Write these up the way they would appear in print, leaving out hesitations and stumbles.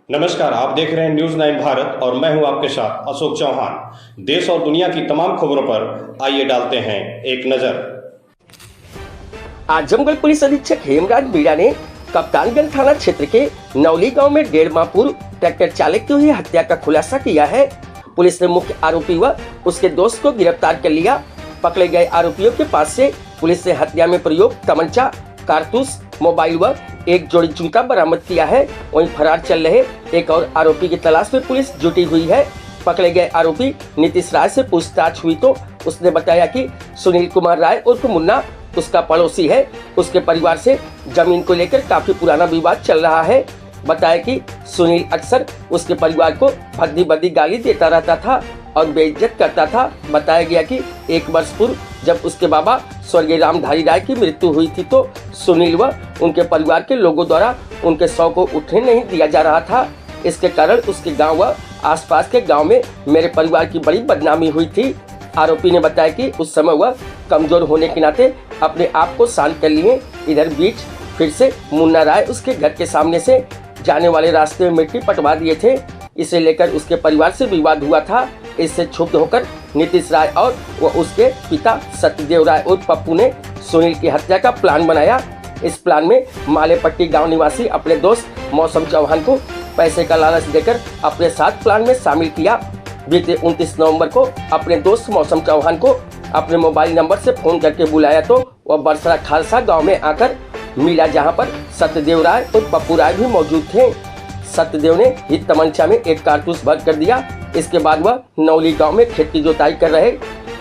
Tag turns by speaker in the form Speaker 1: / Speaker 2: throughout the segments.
Speaker 1: नमस्कार, आप देख रहे हैं न्यूज़ 9 भारत और मैं हूं आपके साथ अशोक चौहान। देश और दुनिया की तमाम खबरों पर आइए डालते हैं एक नजर।
Speaker 2: आजमगढ़ पुलिस अधीक्षक हेमराज मीणा ने कप्तानगंज थाना क्षेत्र के नौली गांव में 1.5 माह पूर्व ट्रैक्टर चालक की हुई हत्या का खुलासा किया है। पुलिस ने मुख्य आरोपी व उसके दोस्त को गिरफ्तार कर लिया। पकड़े गए आरोपियों के पास से पुलिस ने हत्या में प्रयोग तमंचा, कारतूस, मोबाइल व एक जोड़ी जूता बरामद किया है। वहीं फरार चल रहे एक और आरोपी की तलाश में पुलिस जुटी हुई है। पकड़े गए आरोपी नीतीश राय से पूछताछ हुई तो उसने बताया कि सुनील कुमार राय उर्फ मुन्ना उसका पड़ोसी है। उसके परिवार से जमीन को लेकर काफी पुराना विवाद चल रहा है। बताया कि सुनील अक्सर उसके परिवार को भद्दी भद्दी गाली देता रहता था और बेइज्जत करता था। बताया गया कि 1 वर्ष पूर्व जब उसके बाबा स्वर्गीय रामधारी राय की मृत्यु हुई थी तो सुनील व उनके परिवार के लोगों द्वारा उनके शव को उठने नहीं दिया जा रहा था। इसके कारण उसके गांव व आसपास के गांव में मेरे परिवार की बड़ी बदनामी हुई थी। आरोपी ने बताया कि उस समय वह कमजोर होने के नाते अपने आप को शांत कर लिए। इधर बीच फिर से मुन्ना राय उसके घर के सामने से जाने वाले रास्ते में मिट्टी पटवा दिए थे। इसे लेकर उसके परिवार से विवाद हुआ था। इससे क्षुब्ध होकर नीतीश राय और उसके पिता सत्यदेव राय उर्फ पप्पू ने सुनील की हत्या का प्लान बनाया। इस प्लान में मालेपट्टी गांव निवासी अपने दोस्त मौसम चौहान को पैसे का लालच देकर अपने साथ प्लान में शामिल किया। बीते 29 नवंबर को अपने दोस्त मौसम चौहान को अपने मोबाइल नंबर से फोन करके बुलाया तो वह बरसरा खालसा गांव में आकर मिला, जहां पर सत्यदेव राय और पप्पू राय भी मौजूद थे। सत्यदेव ने ही तमंचा में एक कारतूस भर कर दिया। इसके बाद वह नौली गांव में खेत की जुताई कर रहे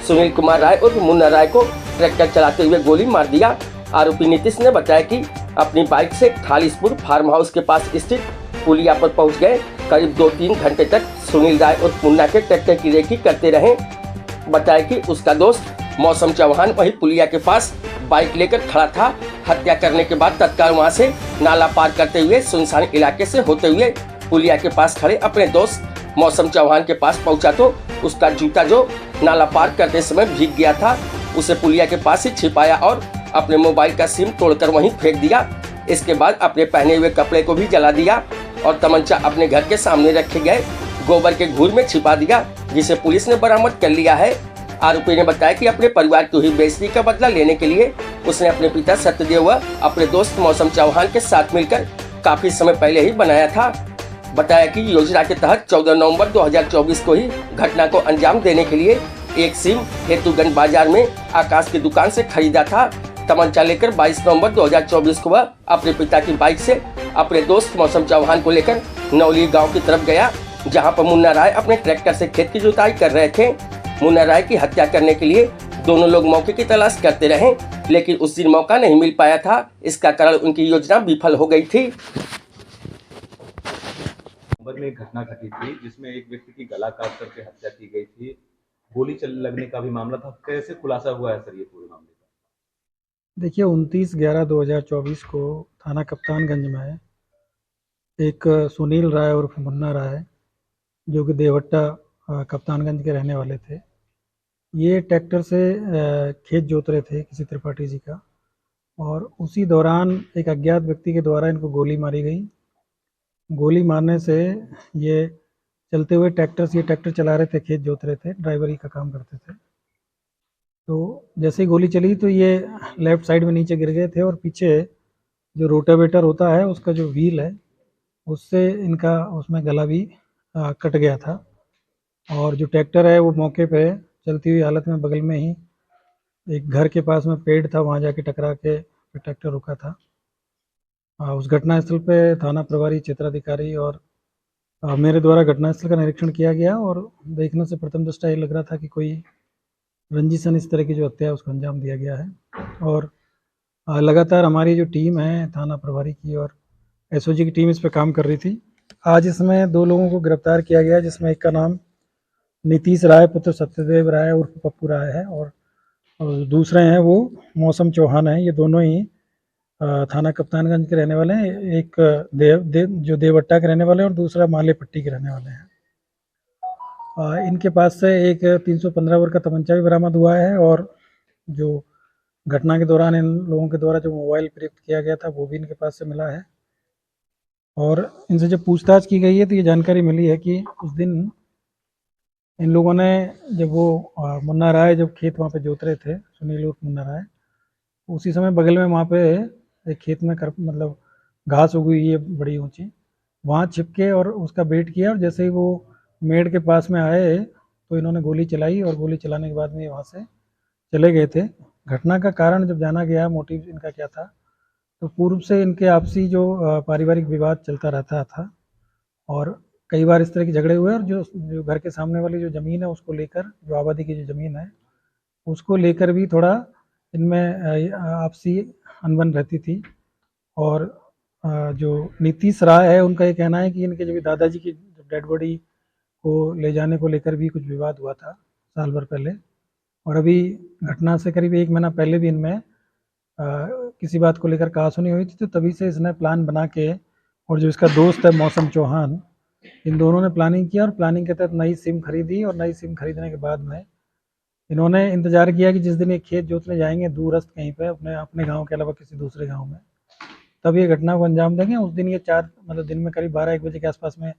Speaker 2: सुनील कुमार राय और मुन्ना राय को ट्रैक्टर चलाते हुए गोली मार दिया। आरोपी नीतीश ने बताया कि अपनी बाइक से खालिसपुर फार्म हाउस के पास स्थित पुलिया पर पहुंच गए। करीब 2-3 घंटे तक सुनील राय और मुन्ना के ट्रैक्टर की रेकी करते रहे। बताया कि उसका दोस्त मौसम चौहान वही पुलिया के पास बाइक लेकर खड़ा था। हत्या करने के बाद तत्काल वहां से नाला पार करते हुए सुनसान इलाके से होते हुए पुलिया के पास खड़े अपने दोस्त मौसम चौहान के पास पहुंचा तो उसका जूता जो नाला पार करते समय भीग गया था उसे पुलिया के पास ही छिपाया और अपने मोबाइल का सिम तोड़कर वहीं फेंक दिया। इसके बाद अपने पहने हुए कपड़े को भी जला दिया और तमंचा अपने घर के सामने रखे गए गोबर के घूर में छिपा दिया, जिसे पुलिस ने बरामद कर लिया है। आरोपी ने बताया कि अपने परिवार की हुई बेइज्जती का बदला लेने के लिए उसने अपने पिता सत्यदेव व अपने दोस्त मौसम चौहान के साथ मिलकर काफी समय पहले ही बनाया था। बताया कि योजना के तहत 14 नवंबर 2024 को ही घटना को अंजाम देने के लिए एक सिम हेतुगंज बाजार में आकाश की दुकान से खरीदा था। तमंचा लेकर 22 नवंबर 2024 को वह अपने पिता की बाइक से अपने दोस्त मौसम चौहान को लेकर नौली गांव की तरफ गया, जहां पर मुन्ना राय अपने ट्रैक्टर से खेत की जुताई कर रहे थे। मुन्ना राय की हत्या करने के लिए दोनों लोग मौके की तलाश करते रहे, लेकिन उस दिन मौका नहीं मिल पाया था। इसका कारण उनकी योजना विफल हो गई थी।
Speaker 3: में एक घटना घटी थी जिसमें एक व्यक्ति की गला काट करके हत्या की गई थी। गोली लगने का भी मामला था। कैसे खुलासा हुआ है सर ये पूरे मामले का?
Speaker 4: देखिए 29/11/2024 को थाना कप्तानगंज में एक सुनील राय उर्फ मुन्ना राय जो कि देवट्टा कप्तानगंज के रहने वाले थे, ये ट्रैक्टर से खेत जोत रहे थे किसी त्रिपाठी जी का, और उसी दौरान एक अज्ञात व्यक्ति के द्वारा इनको गोली मारी गई। गोली मारने से ये चलते हुए ट्रैक्टर से, ये ट्रैक्टर चला रहे थे, खेत जोत रहे थे, ड्राइवरी का काम करते थे। तो जैसे ही गोली चली तो ये लेफ़्ट साइड में नीचे गिर गए थे और पीछे जो रोटावेटर होता है उसका जो व्हील है उससे इनका उसमें गला भी कट गया था। और जो ट्रैक्टर है वो मौके पे चलती हुई हालत में बगल में ही एक घर के पास में पेड़ था, वहाँ जाके टकरा के फिर ट्रैक्टर रुका था। उस घटनास्थल पे थाना प्रभारी क्षेत्राधिकारी और मेरे द्वारा घटनास्थल का निरीक्षण किया गया और देखने से प्रथम दृष्टया ये लग रहा था कि कोई रंजिशन इस तरह की जो हत्या है उसको अंजाम दिया गया है। और लगातार हमारी जो टीम है थाना प्रभारी की और एसओजी की टीम इस पर काम कर रही थी। आज इसमें 2 लोगों को गिरफ्तार किया गया, जिसमें एक का नाम नीतीश राय पुत्र सत्यदेव राय उर्फ पप्पू राय है और दूसरे हैं वो मौसम चौहान है। ये दोनों ही थाना कप्तानगंज के रहने वाले हैं। एक जो देवट्टा के रहने वाले हैं और दूसरा मालेपट्टी के रहने वाले हैं। इनके पास से एक 315 बोर का तमंचा भी बरामद हुआ है और जो घटना के दौरान इन लोगों के द्वारा जो मोबाइल प्रयुक्त किया गया था वो भी इनके पास से मिला है। और इनसे जब पूछताछ की गई है तो ये जानकारी मिली है कि उस दिन इन लोगों ने, जब वो मुन्ना राय जब खेत वहाँ पे जोत रहे थे, सुनील उर्फ मुन्ना राय, उसी समय बगल में वहाँ पे एक खेत में मतलब घास उगी हुई है बड़ी ऊंची, वहाँ छिपके और उसका वेट किया, और जैसे ही वो मेड़ के पास में आए तो इन्होंने गोली चलाई, और गोली चलाने के बाद में ये वहाँ से चले गए थे। घटना का कारण जब जाना गया, मोटिव इनका क्या था, तो पूर्व से इनके आपसी जो पारिवारिक विवाद चलता रहता था, और कई बार इस तरह के झगड़े हुए, और जो घर के सामने वाली जो ज़मीन है उसको लेकर, जो आबादी की जो ज़मीन है उसको लेकर भी थोड़ा इनमें आपसी अनबन रहती थी। और जो नीतीश राय है, उनका ये कहना है कि इनके जब दादाजी की डेड बॉडी को ले जाने को लेकर भी कुछ विवाद हुआ था साल भर पहले, और अभी घटना से करीब 1 महीना पहले भी इनमें किसी बात को लेकर कहासुनी हुई थी। तो तभी से इसने प्लान बना के, और जो इसका दोस्त है मौसम चौहान, इन दोनों ने प्लानिंग किया, और प्लानिंग के तहत नई सिम खरीदी, और नई सिम खरीदने के बाद में इन्होंने इंतजार किया कि जिस दिन ये खेत जोतने जाएंगे दूरस्थ कहीं पे, अपने अपने गांव के अलावा किसी दूसरे गांव में, तब ये घटना को अंजाम देंगे। उस दिन ये 4 मतलब दिन में करीब 12-1 बजे के आसपास में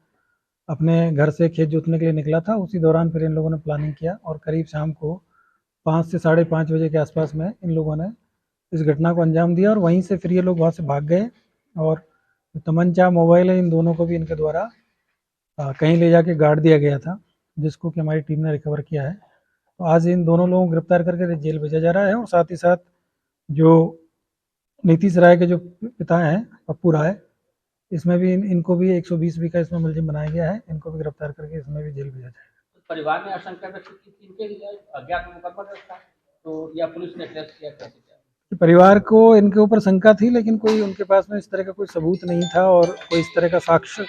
Speaker 4: अपने घर से खेत जोतने के लिए निकला था। उसी दौरान फिर इन लोगों ने प्लानिंग किया, और करीब शाम को 5 से 5:30 बजे के आसपास में इन लोगों ने इस घटना को अंजाम दिया, और वहीं से फिर ये लोग वहाँ से भाग गए। और तमंचा, मोबाइल है, इन दोनों को भी इनके द्वारा कहीं ले जाके गाड़ दिया गया था, जिसको कि हमारी टीम ने रिकवर किया है। तो आज इन दोनों लोगों को गिरफ्तार करके जेल भेजा जा रहा है, और साथ ही साथ जो नीतीश राय के जो पिता हैं पप्पू राय, इसमें भी इनको भी 120 का इसमें मुलजिम बनाया गया है, इनको भी गिरफ्तार करके इसमें भी जेल भेजा जाएगा।
Speaker 5: परिवार ने आशंका व्यक्त की थी इनके अज्ञात मुकदमा दर्ज था, तो या पुलिस ने टेस्ट किया, कैसे किया?
Speaker 4: परिवार को इनके ऊपर शंका थी, लेकिन कोई उनके पास में इस तरह का कोई सबूत नहीं था, और कोई इस तरह का साक्ष्य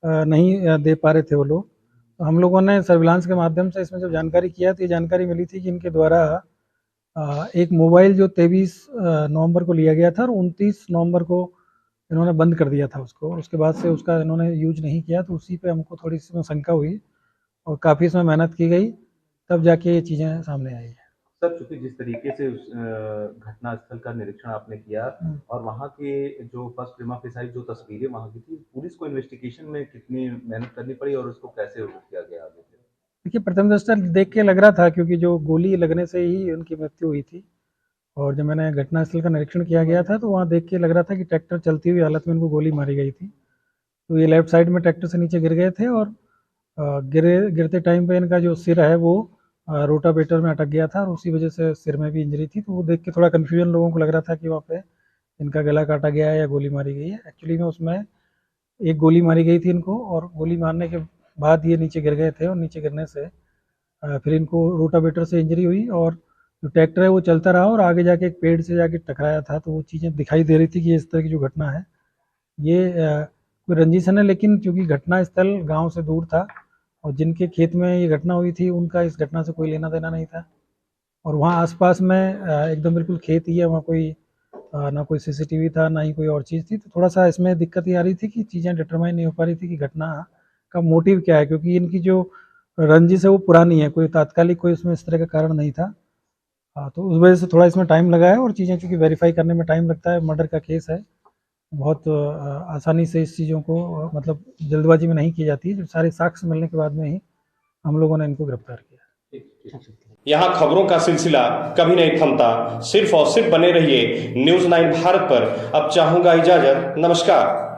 Speaker 4: नहीं दे पा रहे थे वो लोग। तो हम लोगों ने सर्विलांस के माध्यम से इसमें जब जानकारी किया, तो ये जानकारी मिली थी कि इनके द्वारा एक मोबाइल जो 23 नवंबर को लिया गया था, और 29 नवंबर को इन्होंने बंद कर दिया था उसको। उसके बाद से उसका इन्होंने यूज नहीं किया, तो उसी पे हमको थोड़ी सी शंका हुई, और काफ़ी इसमें मेहनत की गई, तब जाके ये चीज़ें सामने आई है।
Speaker 3: सर, चूंकि जिस तरीके से उस घटना स्थल का निरीक्षण आपने किया, और वहाँ के जो फर्स्ट प्रिमा फेसाई जो तस्वीरें वहाँ की थी, पुलिस को इन्वेस्टिगेशन में कितनी मेहनत करनी पड़ी और उसको कैसे रोक किया गया आगे से?
Speaker 4: देखिए, प्रथम दृष्टया देख के लग रहा था, क्योंकि जो गोली लगने से ही उनकी मृत्यु हुई थी, और जब मैंने घटनास्थल का निरीक्षण किया गया था, तो वहाँ देख के लग रहा था कि ट्रैक्टर चलती हुई हालत में इनको गोली मारी गई थी। तो ये लेफ्ट साइड में ट्रैक्टर से नीचे गिर गए थे, और गिरते टाइम पे इनका जो सिर है वो रोटावेटर में अटक गया था, और उसी वजह से सिर में भी इंजरी थी। तो वो देख के थोड़ा कन्फ्यूजन लोगों को लग रहा था कि वहाँ पे इनका गला काटा गया है या गोली मारी गई है। एक्चुअली में उसमें एक गोली मारी गई थी इनको, और गोली मारने के बाद ये नीचे गिर गए थे, और नीचे गिरने से फिर इनको रोटावेटर से इंजरी हुई, और जो ट्रैक्टर है वो चलता रहा, और आगे जाके एक पेड़ से जाके टकराया था। तो वो चीज़ें दिखाई दे रही थी कि इस तरह की जो घटना है ये कोई रंजिश है, लेकिन चूँकि घटना स्थल गाँव से दूर था, और जिनके खेत में ये घटना हुई थी उनका इस घटना से कोई लेना देना नहीं था, और वहाँ आसपास में एकदम बिल्कुल खेत ही है, वहाँ कोई ना कोई सीसीटीवी था, ना ही कोई और चीज़ थी। तो थोड़ा सा इसमें दिक्कत ये आ रही थी कि चीज़ें डिटरमाइन नहीं हो पा रही थी कि घटना का मोटिव क्या है, क्योंकि इनकी जो रंजिश है वो पुरानी है, कोई तात्कालिक कोई इसमें इस तरह का कारण नहीं था। तो उस वजह से थोड़ा इसमें टाइम लगा है, और चीज़ें चूँकि वेरीफाई करने में टाइम लगता है, मर्डर का केस है, बहुत आसानी से इस चीज़ों को मतलब जल्दबाजी में नहीं की जाती है। जो सारे साक्ष्य मिलने के बाद में ही हम लोगों ने इनको गिरफ्तार किया।
Speaker 1: यहाँ खबरों का सिलसिला कभी नहीं थमता, सिर्फ और सिर्फ बने रहिए न्यूज़ 9 भारत पर। अब चाहूंगा इजाजत, नमस्कार।